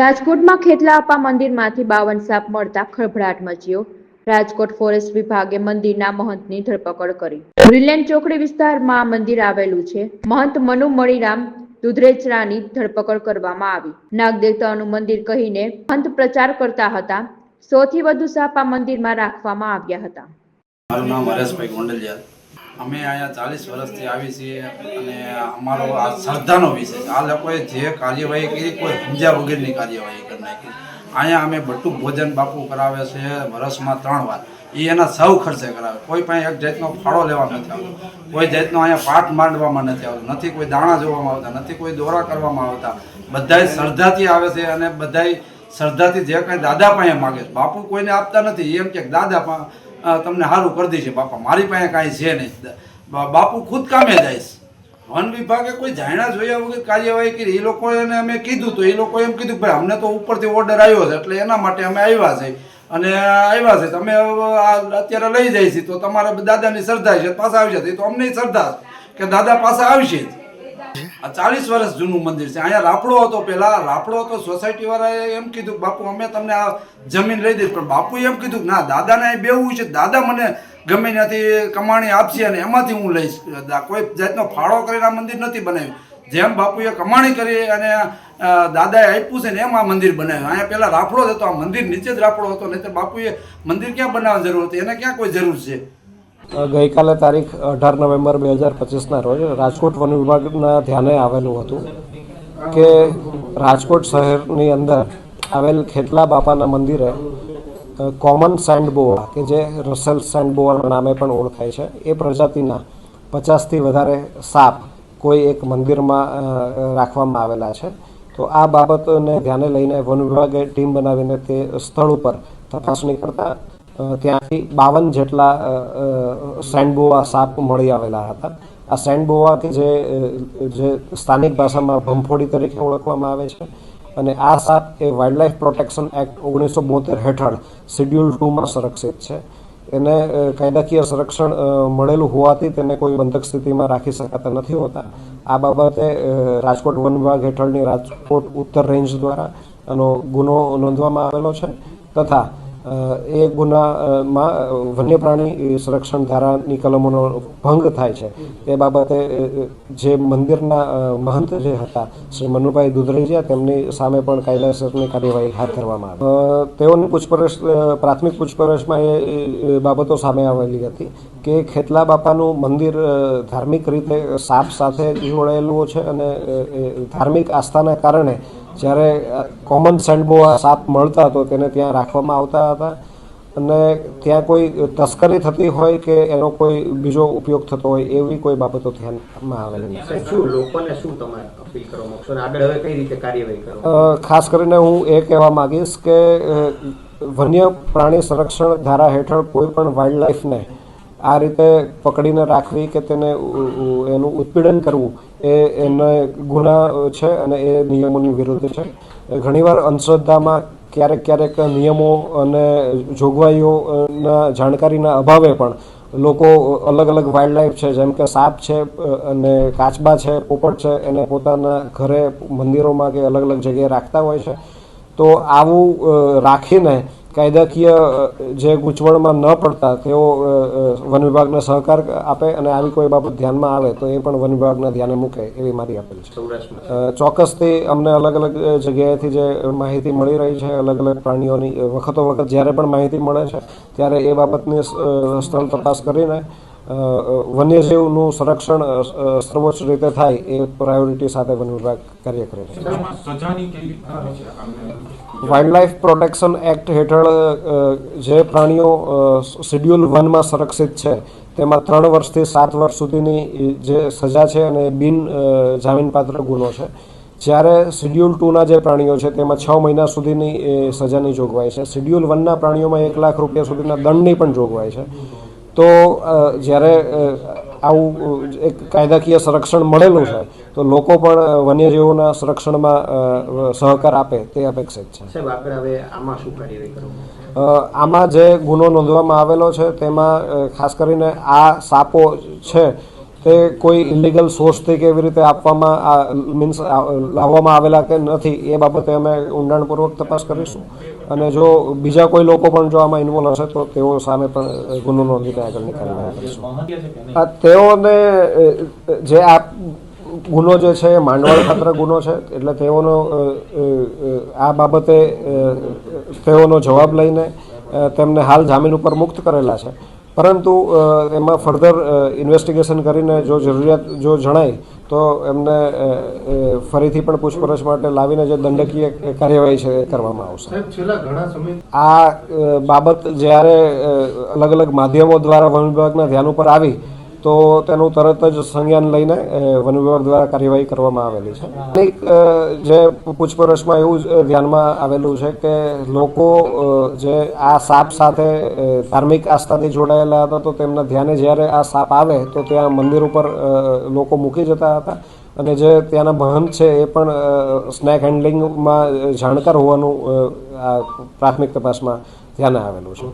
રાજકોટમાં ખેતલાપા મંદિરમાંથી 52 સાપ મળતા ખળભળાટ મચ્યો। રાજકોટ ફોરેસ્ટ વિભાગે મંદિરના મહંતની ધરપકડ કરી। બ્રિલિયન્ટ ચોકડી વિસ્તારમાં મંદિર આવેલું છે। મહંત મનુ મણિરામ દુધરેચરાની ધરપકડ કરવામાં આવી। નાગદેવતાનું મંદિર કહીને મહંત પ્રચાર કરતા હતા। 100 થી વધુ સાપ આ મંદિરમાં રાખવામાં આવ્યા હતા। મારું નામ હરેશભાઈ ગોંડલિયા। અમે અહીંયા 40 વર્ષથી આવી છીએ અને અમારો આ શ્રદ્ધાનો વિષય છે। આ લોકોએ જે કાર્યવાહી કરી કોઈ સમજ્યા વગરની કાર્યવાહી કરી નાખી। અહીંયા અમે બટુક ભોજન બાપુ કરાવે છે વર્ષમાં 3 વાર। એ એના સૌ ખર્ચે કરાવે। કોઈ પાસે એક જાતનો ફાળો લેવા નથી આવતો, કોઈ જાતનો અહીંયા પાઠ માંડવામાં નથી આવતો, નથી કોઈ દાણા જોવામાં આવતા, નથી કોઈ દોરા કરવામાં આવતા। બધાય શ્રદ્ધાથી આવે છે અને બધાય શ્રદ્ધાથી જે કાંઈ દાદા પાસે માગે છે। બાપુ કોઈને આપતા નથી, એમ કે દાદા તમને સારું કરી દેશે બાપા, મારી પાસે કાંઈ છે નહીં। બાપુ ખુદ કામે જાય છે। વન વિભાગે કોઈ જાણ્યા જોયા વગર કાર્યવાહી કરી। એ લોકોને અમે કીધું તો એ લોકોએ એમ કીધું ભાઈ અમને તો ઉપરથી ઓર્ડર આવ્યો છે એટલે એના માટે અમે આવ્યા છે અને આવ્યા છે તમે અત્યારે લઈ જાય છે તો તમારે દાદાની શ્રદ્ધા છે પાછા આવી જશે, તો અમને શ્રદ્ધા કે દાદા પાછા આવશે જ। આ 40 વર્ષ જૂનું મંદિર છે। અહીંયા રાફડો હતો, પહેલા રાફડો હતો, સોસાયટી વાળાએ એમ કીધું બાપુ અમે તમને આ જમીન લઈ દઈશ, પણ બાપુએ એમ કીધું ના દાદાને અહીં બેવું છે, દાદા મને ગમે ત્યાંથી કમાણી આપશે અને એમાંથી હું લઈશ। કોઈ જાતનો ફાળો કરીને આ મંદિર નથી બનાવ્યું। જેમ બાપુએ કમાણી કરી અને દાદાએ આપ્યું છે ને એમ આ મંદિર બનાવ્યું। અહીંયા પહેલાં રાફડો જ હતો, આ મંદિર નીચે જ રાફડો હતો, નહીં તો બાપુએ મંદિર ક્યાં બનાવવાની જરૂર હતી, એને ક્યાં કોઈ જરૂર છે। ગઈકાલે તારીખ 18 નવેમ્બર 2025ના રોજ રાજકોટ વન વિભાગના ધ્યાને આવેલું હતું કે રાજકોટ શહેરની અંદર આવેલ ખેતલા બાપાના મંદિરે કોમન સેન્ડબોઆ કે જે રસેલ સેન્ડબોઆના નામે પણ ઓળખાય છે એ પ્રજાતિના 50થી વધારે સાપ કોઈ એક મંદિરમાં રાખવામાં આવેલા છે। તો આ બાબતને ધ્યાને લઈને વન વિભાગે ટીમ બનાવીને તે સ્થળ ઉપર તપાસણી કરતા ત્યાંથી 52 જેટલા સેન્ડબોઆ સાપ મળી આવેલા હતા। આ સેન્ડબોઆ કે જે સ્થાનિક ભાષામાં ભંફોડી તરીકે ઓળખવામાં આવે છે અને આ સાપ એ વાઇલ્ડલાઇફ પ્રોટેક્શન એક્ટ 1972 હેઠળ શેડ્યુલ 2માં સંરક્ષિત છે। એને કાયદાકીય સંરક્ષણ મળેલું હોવાથી તેને કોઈ બંધક સ્થિતિમાં રાખી શકાતા નથી હોતા। આ બાબતે રાજકોટ વન વિભાગ હેઠળની રાજકોટ ઉત્તર રેન્જ દ્વારા આનો ગુનો નોંધવામાં આવેલો છે તથા એ ગુનામાં વન્ય પ્રાણી સંરક્ષણ ધારાની કલમોનો ભંગ થાય છે તે બાબતે જે મંદિરના મહંત જે હતા શ્રી મનુભાઈ દુધરેચિયા તેમની સામે પણ કાયદેસરની કાર્યવાહી હાથ ધરવામાં આવી। તેઓની પ્રાથમિક પૂછપરછમાં એ બાબતો સામે આવેલી હતી કે ખેતલા બાપાનું મંદિર ધાર્મિક રીતે સાપ સાથે જોડાયેલું છે અને ધાર્મિક આસ્થાના કારણે જ્યારે કોમન સેન્ડબોઆ સાપ મળતા તો તેને ત્યાં રાખવામાં આવતા હતા અને ત્યાં કોઈ તસ્કરી થતી હોય કે એનો કોઈ બીજો ઉપયોગ થતો હોય એવી કોઈ બાબતો ધ્યાનમાં આવેલી નથી। શું લોકોને શું તમે અપીલ કરવા માંગશો અને આગળ હવે કઈ રીતે કાર્યવાહી કરો? ખાસ કરીને હું એ કહેવા માંગીશ કે વન્ય પ્રાણી સંરક્ષણ ધારા હેઠળ કોઈ પણ વાઇલ્ડ લાઈફને આ રીતે પકડીને રાખવી કે તેને એનું ઉત્પીડન કરવું એને ગુના છે અને એ નિયમોની વિરુદ્ધ છે। ઘણીવાર અંધશ્રદ્ધામાં ક્યારેક નિયમો અને જોગવાઈઓના જાણકારીના અભાવે પણ લોકો અલગ અલગ વાઇલ્ડ લાઈફ છે જેમ કે સાપ છે અને કાચબા છે, પોપટ છે એને પોતાના ઘરે મંદિરોમાં કે અલગ અલગ જગ્યાએ રાખતા હોય છે। તો આવું રાખીને કાયદાકીય જે ગૂંચવણમાં ન પડતા તેઓ વન વિભાગને સહકાર આપે અને આવી કોઈ બાબત ધ્યાનમાં આવે તો એ પણ વન વિભાગના ધ્યાને મૂકે એવી મારી અપીલ છે। ચોક્કસથી અમને અલગ અલગ જગ્યાએથી જે માહિતી મળી રહી છે અલગ અલગ પ્રાણીઓની વખતો વખત જ્યારે પણ માહિતી મળે છે ત્યારે એ બાબતની સ્થળ તપાસ કરીને વન્યજીવનું સંરક્ષણ સર્વોચ્ચ રીતે થાય એ પ્રાયોરિટી સાથે વન વિભાગ કાર્ય કરે છે। વાઇલ્ડ લાઈફ પ્રોટેક્શન એક્ટ હેઠળ જે પ્રાણીઓ શેડ્યુલ 1માં સંરક્ષિત છે તેમાં 3 વર્ષથી 7 વર્ષ સુધીની જે સજા છે અને બિન જામીનપાત્ર ગુનો છે। જ્યારે શેડ્યુલ 2ના જે પ્રાણીઓ છે તેમાં 6 મહિના સુધીની સજાની જોગવાઈ છે। શેડ્યુલ 1ના પ્રાણીઓમાં 1 લાખ રૂપિયા સુધીના દંડની પણ જોગવાઈ છે। તો જ્યારે આવું એક કાયદાકીય સંરક્ષણ મળેલું છે તો લોકો પણ વન્યજીવોના સંરક્ષણમાં સહકાર આપે તે અપેક્ષિત છે। આમાં જે ગુનો નોંધવામાં આવેલો છે તેમાં ખાસ કરીને આ સાપો છે તે કોઈ ઇલીગલ સોર્સથી કે એવી રીતે આપવામાં મીન્સ લાવવામાં આવેલા કે નથી એ બાબતે અમે ઊંડાણપૂર્વક તપાસ કરીશું અને જો બીજા કોઈ લોકો પણ જો આમાં ઇન્વોલ્વ હશે તો તેઓ સામે પણ ગુનો નોંધીને આગળની કાર્યવાહી કરીશું. તેઓને જે આ ગુનો જે છે એ માંડવાળ ખાતર ગુનો છે એટલે તેઓનો આ બાબતે તેઓનો જવાબ લઈને તેમને હાલ જામીન ઉપર મુક્ત કરેલા છે, પરંતુ એમાં ફર્ધર ઇન્વેસ્ટિગેશન કરીને જો જરૂરિયાત જો જણાય તો એમને ફરીથી પણ પૂછપરછ માટે લાવીને જે દંડકીય કાર્યવાહી છે એ કરવામાં આવશે. આ બાબત જ્યારે અલગ અલગ માધ્યમો દ્વારા વન વિભાગના ધ્યાન ઉપર આવી તો તેનું તરત જ સંજ્ઞાન લઈને વન વિભાગ દ્વારા કાર્યવાહી કરવામાં આવેલી છે. એક જે પૂછપરછમાં એવું જ ધ્યાનમાં આવેલું છે કે લોકો જે આ સાપ સાથે ધાર્મિક આસ્થાથી જોડાયેલા હતા તો તેમના ધ્યાને જ્યારે આ સાપ આવે તો ત્યાં મંદિર ઉપર લોકો મૂકી જતા હતા અને જે ત્યાંના મહંત છે એ પણ સ્નેક હેન્ડલિંગમાં જાણકાર હોવાનું આ પ્રાથમિક તપાસમાં ધ્યાને આવેલું છે.